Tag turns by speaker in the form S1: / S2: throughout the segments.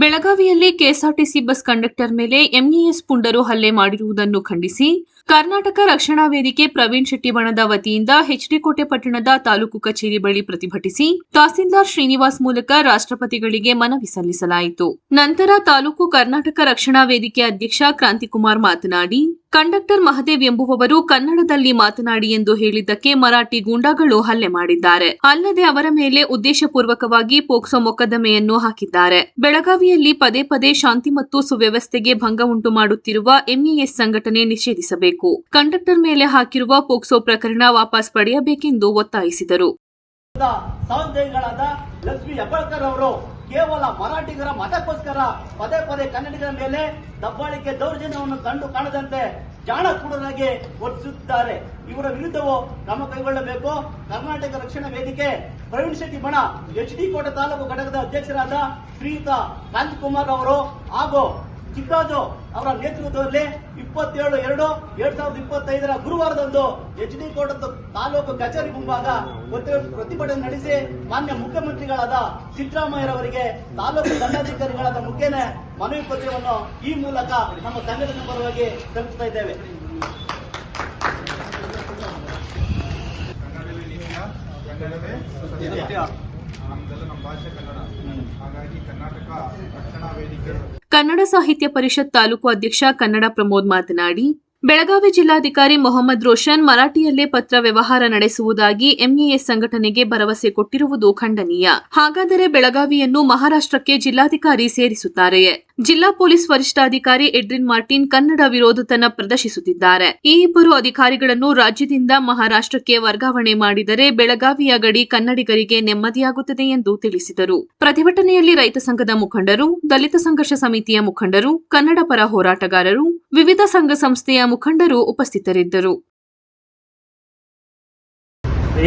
S1: ಬೆಳಗಾವಿಯಲ್ಲಿ KSRTC bus conductor ಮೇಲೆ MES ಪುಂಡರು ಹಲ್ಲೆ ಮಾಡಿರುವುದನ್ನು ಖಂಡಿಸಿ ಕರ್ನಾಟಕ ರಕ್ಷಣಾ ವೇದಿಕೆ ಪ್ರವೀಣ್ ಶೆಟ್ಟಿ ಬಣದ ವತಿಯಿಂದ ಎಚ್ಡಿಕೋಟೆ ಪಟ್ಟಣದ ತಾಲೂಕು ಕಚೇರಿ ಬಳಿ ಪ್ರತಿಭಟಿಸಿ ತಹಸೀಲ್ದಾರ್ ಶ್ರೀನಿವಾಸ್ ಮೂಲಕ ರಾಷ್ಟ್ರಪತಿಗಳಿಗೆ ಮನವಿ ಸಲ್ಲಿಸಲಾಯಿತು. ನಂತರ ತಾಲೂಕು ಕರ್ನಾಟಕ ರಕ್ಷಣಾ ವೇದಿಕೆ ಅಧ್ಯಕ್ಷ ಕ್ರಾಂತಿಕುಮಾರ್ ಮಾತನಾಡಿ, ಕಂಡಕ್ಟರ್ ಮಹದೇವ್ ಎಂಬುವವರು ಕನ್ನಡದಲ್ಲಿ ಮಾತನಾಡಿ ಎಂದು ಹೇಳಿದ್ದಕ್ಕೆ ಮರಾಠಿ ಗೂಂಡಾಗಳು ಹಲ್ಲೆ ಮಾಡಿದ್ದಾರೆ. ಅಲ್ಲದೆ ಅವರ ಮೇಲೆ ಉದ್ದೇಶಪೂರ್ವಕವಾಗಿ ಪೋಕ್ಸೋ ಮೊಕದ್ದಮೆಯನ್ನು ಹಾಕಿದ್ದಾರೆ. ಬೆಳಗಾವಿಯಲ್ಲಿ ಪದೇ ಪದೇ ಶಾಂತಿ ಮತ್ತು ಸುವ್ಯವಸ್ಥೆಗೆ ಭಂಗ ಉಂಟು ಮಾಡುತ್ತಿರುವ ಎಂಇಎಸ್ ಸಂಘಟನೆ ನಿಷೇಧಿಸಬೇಕು. ಕಂಡಕ್ಟರ್ ಮೇಲೆ ಹಾಕಿರುವ ಪೋಕ್ಸೋ ಪ್ರಕರಣ ವಾಪಸ್ ಪಡೆಯಬೇಕೆಂದು ಒತ್ತಾಯಿಸಿದರು.
S2: ಲಕ್ಷ್ಮೀ ಹೆಬ್ಬಾಳ್ಕರ್ ಅವರು ಕೇವಲ ಮರಾಠಿಗರ ಮತಕ್ಕೋಸ್ಕರ ಪದೇ ಪದೇ ಕನ್ನಡಿಗರ ಮೇಲೆ ದಬ್ಬಾಳಿಕೆ ದೌರ್ಜನ್ಯವನ್ನು ಕಂಡು ಕಾಣದಂತೆ ಜಾಣ ಕೂಡಲಾಗಿ ವರ್ತಿಸುತ್ತಿದ್ದಾರೆ. ಇವರ ವಿರುದ್ಧವೂ ಕ್ರಮ ಕೈಗೊಳ್ಳಬೇಕು. ಕರ್ನಾಟಕ ರಕ್ಷಣಾ ವೇದಿಕೆ ಪ್ರವೀಣ್ ಶೆಟ್ಟಿ ಬಣ ಎಚ್ಡಿಕೋಟೆ ತಾಲೂಕು ಘಟಕದ ಅಧ್ಯಕ್ಷರಾದ ಶ್ರೀಯುತ ಕ್ರಾಂತಿಕುಮಾರ್ ಅವರು ಹಾಗೂ ಚಿಕ್ಕರಾಜು ಅವರ ನೇತೃತ್ವದಲ್ಲಿ 27/2/2025 ಗುರುವಾರದಂದು ಎಚ್ಡಿಕೋಟೆ ತಾಲೂಕು ಕಚೇರಿ ಮುಂಭಾಗ ಪ್ರತಿಭಟನೆ ನಡೆಸಿ ಮಾನ್ಯ ಮುಖ್ಯಮಂತ್ರಿಗಳಾದ ಸಿದ್ದರಾಮಯ್ಯರವರಿಗೆ ತಾಲೂಕು ದಂಡಾಧಿಕಾರಿಗಳಾದ ಮುಖೇನ ಮನವಿ ಪತ್ರವನ್ನು ಈ ಮೂಲಕ ನಮ್ಮ ಸಂಘಟನೆ ಪರವಾಗಿ ತಲುಪಿಸ್ತಾ ಇದ್ದೇವೆ.
S1: ಕನ್ನಡ ಸಾಹಿತ್ಯ ಪರಿಷತ್ ತಾಲೂಕು ಅಧ್ಯಕ್ಷ ಕನ್ನಡ ಪ್ರಮೋದ್ ಮಾತನಾಡಿ, ಬೆಳಗಾವಿ ಜಿಲ್ಲಾಧಿಕಾರಿ ಮೊಹಮ್ಮದ್ ರೋಷನ್ ಮರಾಠಿಯಲ್ಲೇ ಪತ್ರ ವ್ಯವಹಾರ ನಡೆಸುವುದಾಗಿ ಎಂಇಎಸ್ ಸಂಘಟನೆಗೆ ಭರವಸೆ ಕೊಟ್ಟಿರುವುದು ಖಂಡನೀಯ. ಹಾಗಾದರೆ ಬೆಳಗಾವಿಯನ್ನು ಮಹಾರಾಷ್ಟ್ರಕ್ಕೆ ಜಿಲ್ಲಾಧಿಕಾರಿ ಸೇರಿಸುತ್ತಾರೆಯೇ? ಜಿಲ್ಲಾ ಪೊಲೀಸ್ ವರಿಷ್ಠಾಧಿಕಾರಿ ಎಡ್ರಿನ್ ಮಾರ್ಟಿನ್ ಕನ್ನಡ ವಿರೋಧತನ ಪ್ರದರ್ಶಿಸುತ್ತಿದ್ದಾರೆ. ಈ ಇಬ್ಬರು ಅಧಿಕಾರಿಗಳನ್ನು ರಾಜ್ಯದಿಂದ ಮಹಾರಾಷ್ಟ್ರಕ್ಕೆ ವರ್ಗಾವಣೆ ಮಾಡಿದರೆ ಬೆಳಗಾವಿಯ ಗಡಿ ಕನ್ನಡಿಗರಿಗೆ ನೆಮ್ಮದಿಯಾಗುತ್ತದೆ ಎಂದು ತಿಳಿಸಿದರು. ಪ್ರತಿಭಟನೆಯಲ್ಲಿ ರೈತ ಸಂಘದ ಮುಖಂಡರು, ದಲಿತ ಸಂಘರ್ಷ ಸಮಿತಿಯ ಮುಖಂಡರು, ಕನ್ನಡ ಪರ ಹೋರಾಟಗಾರರು, ವಿವಿಧ ಸಂಘ ಸಂಸ್ಥೆಯ ಮುಖಂಡರು ಉಪಸ್ಥಿತರಿದ್ದರು.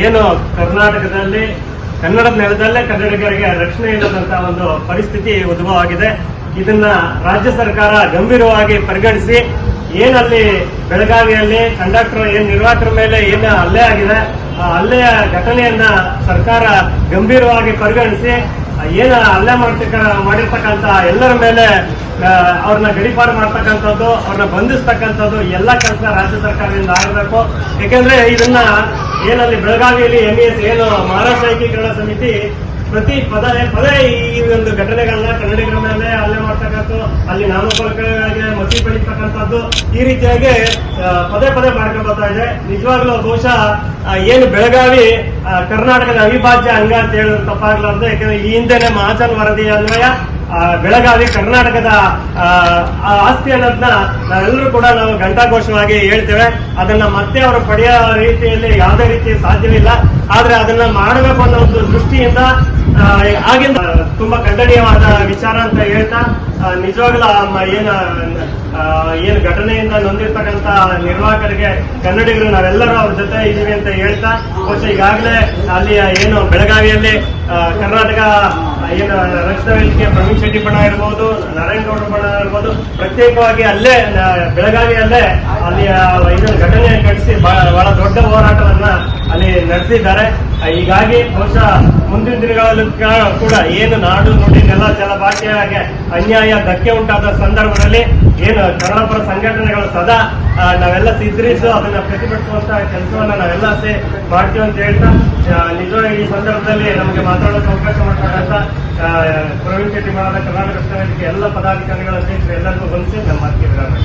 S3: ಏನು ಕರ್ನಾಟಕದಲ್ಲಿ ಕನ್ನಡದ ನೆಲದಲ್ಲೇ ಕನ್ನಡಿಗರಿಗೆ ರಕ್ಷಣೆ ಇಲ್ಲದಂತಹ ಒಂದು ಪರಿಸ್ಥಿತಿ ಉದ್ಭವವಾಗಿದೆ. ಇದನ್ನ ರಾಜ್ಯ ಸರ್ಕಾರ ಗಂಭೀರವಾಗಿ ಪರಿಗಣಿಸಿ ಏನಲ್ಲಿ ಬೆಳಗಾವಿಯಲ್ಲಿ ಕಂಡಕ್ಟರ್ ನಿರ್ವಾಹಕರ ಮೇಲೆ ಏನು ಹಲ್ಲೆ ಆಗಿದೆ ಆ ಹಲ್ಲೆಯ ಘಟನೆಯನ್ನ ಸರ್ಕಾರ ಗಂಭೀರವಾಗಿ ಪರಿಗಣಿಸಿ ಏನು ಹಲ್ಲೆ ಮಾಡಿರ್ತಕ್ಕಂಥ ಎಲ್ಲರ ಮೇಲೆ ಅವ್ರನ್ನ ಗಡೀಪಾರು ಮಾಡ್ತಕ್ಕಂಥದ್ದು, ಅವ್ರನ್ನ ಬಂಧಿಸ್ತಕ್ಕಂಥದ್ದು ಎಲ್ಲ ಕೆಲಸ ರಾಜ್ಯ ಸರ್ಕಾರದಿಂದ ಆಗಬೇಕು. ಯಾಕೆಂದ್ರೆ ಇದನ್ನ ಏನಲ್ಲಿ ಬೆಳಗಾವಿಯಲ್ಲಿ ಎಂಇಎಸ್ ಏನು ಮಹಾರಾಷ್ಟ್ರ ಏಕೀಕರಣ ಸಮಿತಿ ಪ್ರತಿ ಪದೇ ಈ ಒಂದು ಘಟನೆಗಳನ್ನ ಕನ್ನಡಿಗರ ಮೇಲೆ ಹಲ್ಲೆ ಮಾಡ್ತಕ್ಕಂಥದ್ದು, ಅಲ್ಲಿ ನಾಮಫಲಕಗಳಿಗೆ ಮಸಿ ಬೆಳೀತಕ್ಕಂಥದ್ದು, ಈ ರೀತಿಯಾಗಿ ಪದೇ ಮಾಡ್ಕೊಂಡು ಬರ್ತಾ ಇದೆ. ನಿಜವಾಗ್ಲೂ ಬಹುಶಃ ಏನು ಬೆಳಗಾವಿ ಕರ್ನಾಟಕದ ಅವಿಭಾಜ್ಯ ಅಂಗ ಅಂತ ಹೇಳಿದ್ರೆ ತಪ್ಪಾಗ್ಲಾರ್ದು. ಯಾಕಂದ್ರೆ ಈ ಹಿಂದೆನೆ ಮಹಾಜನ್ ವರದಿ ಅನ್ವಯ ಬೆಳಗಾವಿ ಕರ್ನಾಟಕದ ಆಸ್ತಿ ಅನ್ನೋದನ್ನ ನಾವೆಲ್ಲರೂ ಕೂಡ ನಾವು ಘಂಟಾಘೋಷವಾಗಿ ಹೇಳ್ತೇವೆ. ಅದನ್ನ ಮತ್ತೆ ಅವರು ಪಡೆಯೋ ರೀತಿಯಲ್ಲಿ ಯಾವುದೇ ರೀತಿ ಸಾಧ್ಯವಿಲ್ಲ. ಆದ್ರೆ ಅದನ್ನ ಮಾಡಬೇಕು ಅನ್ನೋ ಒಂದು ದೃಷ್ಟಿಯಿಂದ ಆಗಿಂದ ತುಂಬಾ ಖಂಡನೀಯವಾದ ವಿಚಾರ ಅಂತ ಹೇಳ್ತಾ, ನಿಜವಾಗ್ಲೂ ಏನು ಘಟನೆಯಿಂದ ನೊಂದಿರ್ತಕ್ಕಂಥ ನಿರ್ವಾಹಕರಿಗೆ ಕನ್ನಡಿಗರು ನಾವೆಲ್ಲರೂ ಅವ್ರ ಜೊತೆ ಇದ್ದೀವಿ ಅಂತ ಹೇಳ್ತಾ, ಬಹುಶಃ ಈಗಾಗಲೇ ಅಲ್ಲಿ ಏನು ಬೆಳಗಾವಿಯಲ್ಲಿ ಕರ್ನಾಟಕ ಏನು ರಕ್ಷಣಾ ವೇದಿಕೆ ಪ್ರವೀಣ್ ಶೆಟ್ಟಿ ಬಣ ಇರ್ಬೋದು, ನಾರಾಯಣಗೌಡರ ಬಣ ಇರ್ಬೋದು, ಪ್ರತ್ಯೇಕವಾಗಿ ಅಲ್ಲೇ ಬೆಳಗಾವಿಯಲ್ಲೇ ಅಲ್ಲಿ ಇದನ್ನು ಘಟನೆ ನಡೆಸಿ ಬಹಳ ದೊಡ್ಡ ಹೋರಾಟವನ್ನ ಅಲ್ಲಿ ನಡೆಸಿದ್ದಾರೆ. ಹೀಗಾಗಿ ಬಹುಶಃ ಮುಂದಿನ ದಿನಗಳಲ್ಲಿ ಕೂಡ ಏನು ನಾಡು ನುಡಿ ನೆಲ ಜಲ ಭಾಷೆಗೆ ಅನ್ಯಾಯ ಧಕ್ಕೆ ಉಂಟಾದ ಸಂದರ್ಭದಲ್ಲಿ ಏನು ಕನ್ನಡ ಪರ ಸಂಘಟನೆಗಳು ಸದಾ ನಾವೆಲ್ಲ ಸಿದ್ಧರಿಸು ಅದನ್ನ ಪ್ರತಿಭಟಿಸುವಂತ ಕೆಲಸವನ್ನ ನಾವೆಲ್ಲ ಮಾಡ್ತೀವಿ ಅಂತ ಹೇಳ್ತಾ, ನಿಜವಾಗಿ ಈ ಸಂದರ್ಭದಲ್ಲಿ ನಮಗೆ ಮಾತಾಡೋಕೆ ಅವಕಾಶ ಮಾಡ್ತಕ್ಕಂಥ ಪ್ರವೀಣ್ ಶೆಟ್ಟಿ ಮಾಡದ ಕರ್ನಾಟಕ ರಕ್ಷಣಾ ವೇದಿಕೆ ಎಲ್ಲ ಪದಾಧಿಕಾರಿಗಳ ಅಧ್ಯಕ್ಷರು ಎಲ್ಲರಿಗೂ ಬಂದಿಸಿ ನಮ್ಮ ಮಾತಿದ್ದಾರೆ.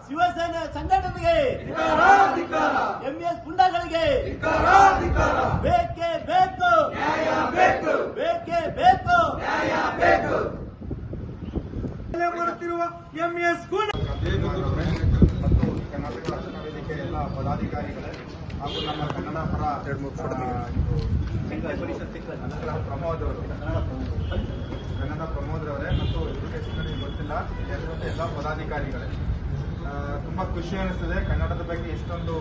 S2: ಶಿವಸೇನೆ ಸಂಘಟನೆಗೆ ಎಂಇಎಸ್ ಪುಂಡಗಳಿಗೆ ಬೇಕೇ ಬೇಕು, ಬೇಕೇ ಬೇಕು. ಮಾಡುತ್ತಿರುವ ಎಂಇಎಸ್
S4: ಮತ್ತು ಕರ್ನಾಟಕ ರಕ್ಷಣಾ ವೇದಿಕೆ ಎಲ್ಲ ಪದಾಧಿಕಾರಿಗಳೇ ಹಾಗೂ ನಮ್ಮ ಕನ್ನಡ ಪರ ಪ್ರಮೋದ್ ರವರೇ ಮತ್ತು ಎಜುಕೇಷನ್ ಗೊತ್ತಿಲ್ಲ ಎಲ್ಲ ಪದಾಧಿಕಾರಿಗಳೇ, ತುಂಬಾ ಖುಷಿ ಅನಿಸ್ತದೆ. ಕನ್ನಡದ ಬಗ್ಗೆ ಇಷ್ಟೊಂದು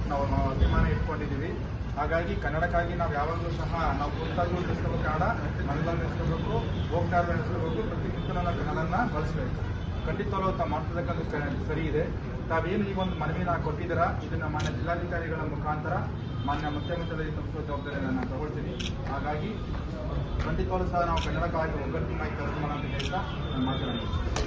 S4: ನಾವು ಅಭಿಮಾನ ಇಟ್ಕೊಂಡಿದ್ದೀವಿ. ಹಾಗಾಗಿ ಕನ್ನಡಕ್ಕಾಗಿ ನಾವು ಯಾವಾಗಲೂ ಸಹ ನಾವು ಕೂತಾಗೂ ನಡೆಸ್ಕೋಬೇಕು, ಕನ್ನಡ ಮನದಲ್ಲಿ ನಡೆಸ್ಕೋಬೇಕು, ಹೋಗ್ತಾ ನಡೆಸ್ಕೋಬೇಕು, ಪ್ರತಿ ಮುಖನ ಕನ್ನಡನ ಬಳಸಬೇಕು. ಖಂಡಿತವಾಗ್ಲೂ ತಾವು ಮಾಡ್ತಿರ್ತಕ್ಕಂಥ ಸರಿ ಇದೆ. ತಾವೇನು ಈ ಒಂದು ಮನವಿನ ಕೊಟ್ಟಿದ್ದೀರಾ, ಇದನ್ನ ಮಾನ್ಯ ಜಿಲ್ಲಾಧಿಕಾರಿಗಳ ಮುಖಾಂತರ ಮಾನ್ಯ ಮುಖ್ಯಮಂತ್ರಿಗಳಿಗೆ ತಲುಪಿಸುವ ಜವಾಬ್ದಾರಿಯನ್ನು ನಾನು ತಗೊಳ್ತೀನಿ. ಹಾಗಾಗಿ ಖಂಡಿತವಾಗ್ಲೂ ಸಹ ನಾವು ಕನ್ನಡಕ್ಕಾಗಿ ಒಗ್ಗಟ್ಟಿನಾಗಿ ಕೆಲಸ ಮಾಡೋಣ ಅಂತ ಹೇಳ್ತಾ ನಾನು ಮಾತನಾಡ್ತೀನಿ.